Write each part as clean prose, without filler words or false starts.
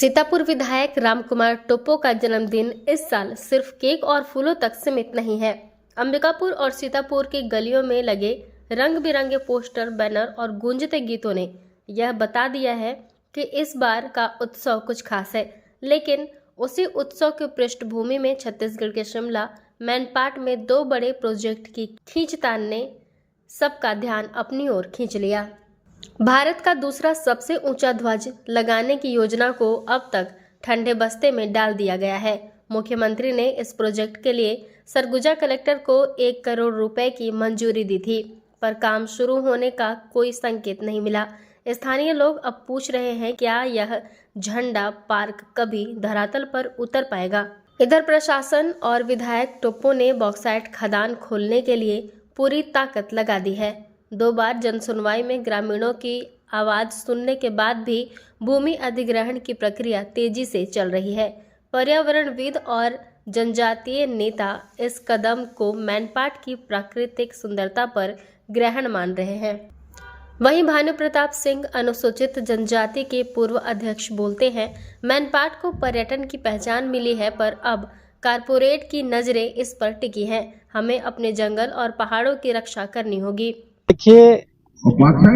सीतापुर विधायक रामकुमार टोप्पो का जन्मदिन इस साल सिर्फ केक और फूलों तक सीमित नहीं है। अंबिकापुर और सीतापुर की गलियों में लगे रंग बिरंगे पोस्टर, बैनर और गूंजते गीतों ने यह बता दिया है कि इस बार का उत्सव कुछ खास है। लेकिन उसी उत्सव की पृष्ठभूमि में छत्तीसगढ़ के शिमला मैनपाट में दो बड़े प्रोजेक्ट की खींचतान ने सबका ध्यान अपनी ओर खींच लिया। भारत का दूसरा सबसे ऊंचा ध्वज लगाने की योजना को अब तक ठंडे बस्ते में डाल दिया गया है। मुख्यमंत्री ने इस प्रोजेक्ट के लिए सरगुजा कलेक्टर को 1 करोड़ रुपए की मंजूरी दी थी, पर काम शुरू होने का कोई संकेत नहीं मिला। स्थानीय लोग अब पूछ रहे हैं क्या यह झंडा पार्क कभी धरातल पर उतर पाएगा। इधर प्रशासन और विधायक टोप्पो ने बॉक्साइट खदान खोलने के लिए पूरी ताकत लगा दी है। 2 बार जनसुनवाई में ग्रामीणों की आवाज सुनने के बाद भी भूमि अधिग्रहण की प्रक्रिया तेजी से चल रही है। पर्यावरणविद और जनजातीय नेता इस कदम को मैनपाट की प्राकृतिक सुंदरता पर ग्रहण मान रहे हैं। वहीं भानु प्रताप सिंह अनुसूचित जनजाति के पूर्व अध्यक्ष बोलते हैं, मैनपाट को पर्यटन की पहचान मिली है, पर अब कारपोरेट की नजरें इस पर टिकी हैं। हमें अपने जंगल और पहाड़ों की रक्षा करनी होगी। देखिए,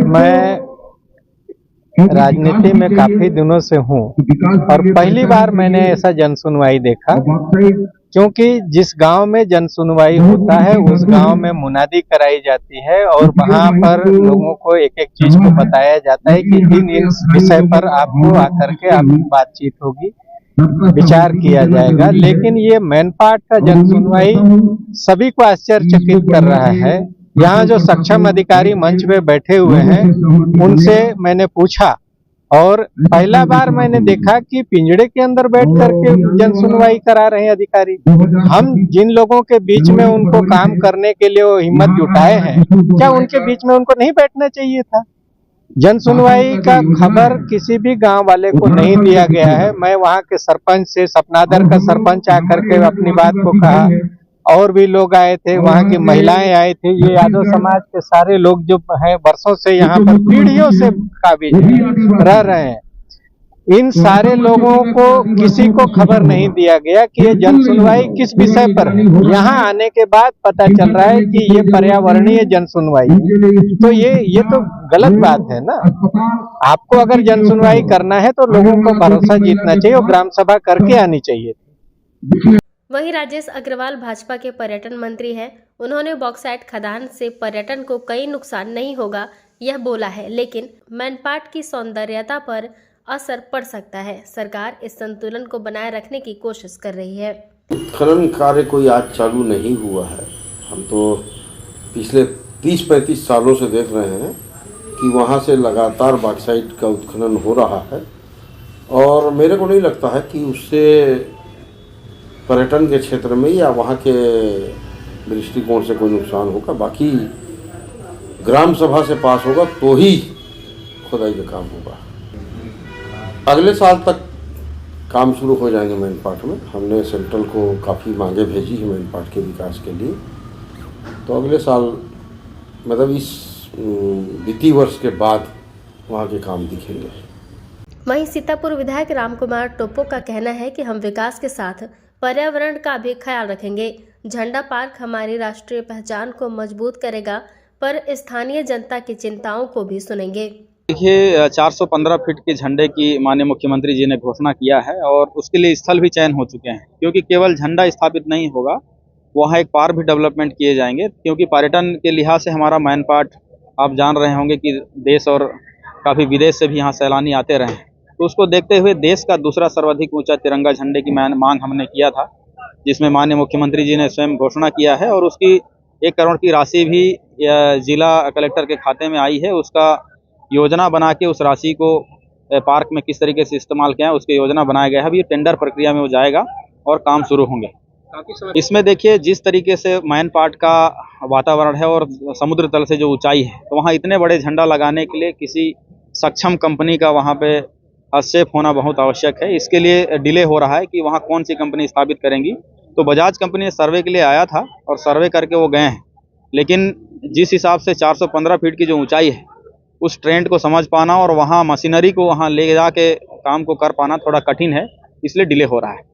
मैं राजनीति में काफी दिनों से हूँ और पहली बार मैंने ऐसा जनसुनवाई देखा, क्योंकि जिस गांव में जनसुनवाई होता है उस गांव में मुनादी कराई जाती है और वहां पर लोगों को एक एक चीज को बताया जाता है कि इस विषय पर आपको आकर के आपकी बातचीत होगी, विचार किया जाएगा। लेकिन ये मैनपाट का जनसुनवाई सभी को आश्चर्यचकित कर रहा है। यहाँ जो सक्षम अधिकारी मंच पे बैठे हुए हैं उनसे मैंने पूछा और पहला बार मैंने देखा कि पिंजड़े के अंदर बैठ करके जनसुनवाई करा रहे हैं अधिकारी। हम जिन लोगों के बीच में उनको काम करने के लिए वो हिम्मत जुटाए हैं, क्या उनके बीच में उनको नहीं बैठना चाहिए था? जनसुनवाई का खबर किसी भी गांव वाले को नहीं दिया गया है। मैं वहां के सरपंच से, सपनादर का सरपंच आकर के अपनी बात को कहा और भी लोग आए थे, वहाँ की महिलाएं आए थे। ये यादव समाज के सारे लोग जो हैं वर्षों से यहाँ पर पीढ़ियों से काबिज रह रहे हैं। इन सारे लोगों को किसी को खबर नहीं दिया गया कि ये जनसुनवाई किस विषय पर है। यहाँ आने के बाद पता चल रहा है कि ये पर्यावरणीय जनसुनवाई है। तो ये तो गलत बात है ना। आपको अगर जनसुनवाई करना है तो लोगों को भरोसा जीतना चाहिए और ग्राम सभा करके आनी चाहिए। वहीं राजेश अग्रवाल भाजपा के पर्यटन मंत्री हैं। उन्होंने बॉक्साइट खदान से पर्यटन को कोई नुकसान नहीं होगा यह बोला है, लेकिन मैनपाट की सौंदर्यता पर असर पड़ सकता है। सरकार इस संतुलन को बनाए रखने की कोशिश कर रही है। उत्खनन कार्य कोई आज चालू नहीं हुआ है। हम तो पिछले 30-35 सालों से देख रहे हैं कि वहाँ से लगातार बॉक्साइट का उत्खनन हो रहा है और मेरे को नहीं लगता है कि उससे पर्यटन के क्षेत्र में या वहाँ के दृष्टिकोण से कोई नुकसान होगा। बाकी ग्राम सभा से पास होगा तो ही खुदाई का काम होगा। अगले साल तक काम शुरू हो जाएंगे मैनपाट में। हमने सेंट्रल को काफ़ी मांगे भेजी है मैनपाट के विकास के लिए, तो अगले साल मतलब इस वित्तीय वर्ष के बाद वहाँ के काम दिखेंगे। वहीं सीतापुर विधायक रामकुमार टोप्पो का कहना है कि हम विकास के साथ पर्यावरण का भी ख्याल रखेंगे। झंडा पार्क हमारी राष्ट्रीय पहचान को मजबूत करेगा, पर स्थानीय जनता की चिंताओं को भी सुनेंगे। देखिए, 415 फीट के झंडे की माननीय मुख्यमंत्री जी ने घोषणा किया है और उसके लिए स्थल भी चयन हो चुके हैं, क्योंकि केवल झंडा स्थापित नहीं होगा, वहाँ एक पार्क भी डेवलपमेंट किए जाएंगे। क्योंकि पर्यटन के लिहाज से हमारा मैनपाट आप जान रहे होंगे कि देश और काफ़ी विदेश से भी यहाँ सैलानी आते रहे, तो उसको देखते हुए देश का दूसरा सर्वाधिक ऊंचा तिरंगा झंडे की मांग हमने किया था, जिसमें माननीय मुख्यमंत्री जी ने स्वयं घोषणा किया है और उसकी 1 करोड़ की राशि भी जिला कलेक्टर के खाते में आई है। उसका योजना बना के उस राशि को पार्क में किस तरीके से इस्तेमाल किया है उसकी योजना बनाया गया है। अभी टेंडर प्रक्रिया में वो जाएगा और काम शुरू होंगे। इसमें देखिए, जिस तरीके से मैनपाट का वातावरण है और समुद्र तल से जो ऊंचाई है, तो वहाँ इतने बड़े झंडा लगाने के लिए किसी सक्षम कंपनी का वहाँ पे हस्तक्षेप होना बहुत आवश्यक है। इसके लिए डिले हो रहा है कि वहाँ कौन सी कंपनी स्थापित करेंगी। तो बजाज कंपनी सर्वे के लिए आया था और सर्वे करके वो गए हैं, लेकिन जिस हिसाब से 415 फीट की जो ऊंचाई है उस ट्रेंड को समझ पाना और वहाँ मशीनरी को वहाँ ले जाके काम को कर पाना थोड़ा कठिन है, इसलिए डिले हो रहा है।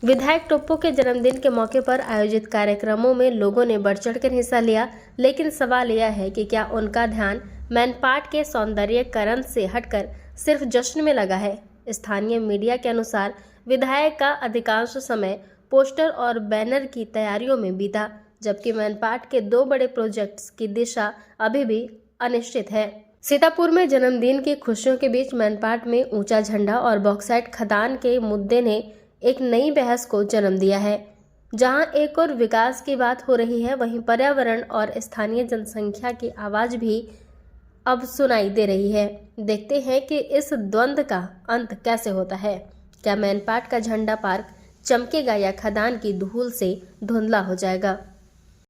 विधायक टोप्पो के जन्मदिन के मौके पर आयोजित कार्यक्रमों में लोगों ने बढ़ चढ़कर हिस्सा लिया, लेकिन सवाल यह है कि क्या उनका ध्यान मैनपाट के सौंदर्यीकरण से हटकर सिर्फ जश्न में लगा है। स्थानीय मीडिया के अनुसार विधायक का अधिकांश समय पोस्टर और बैनर की तैयारियों में बीता, जबकि मैनपाट के 2 बड़े प्रोजेक्ट्स की दिशा अभी भी अनिश्चित है। सीतापुर में जन्मदिन की खुशियों के बीच मैनपाट में ऊंचा झंडा और बॉक्साइट खदान के मुद्दे ने एक नई बहस को जन्म दिया है। जहां एक और विकास की बात हो रही है, वहीं पर्यावरण और स्थानीय जनसंख्या की आवाज भी अब सुनाई दे रही है। देखते हैं कि इस द्वंद्व का अंत कैसे होता है। क्या मैनपाट का झंडा पार्क चमकेगा या खदान की धूल से धुंधला हो जाएगा।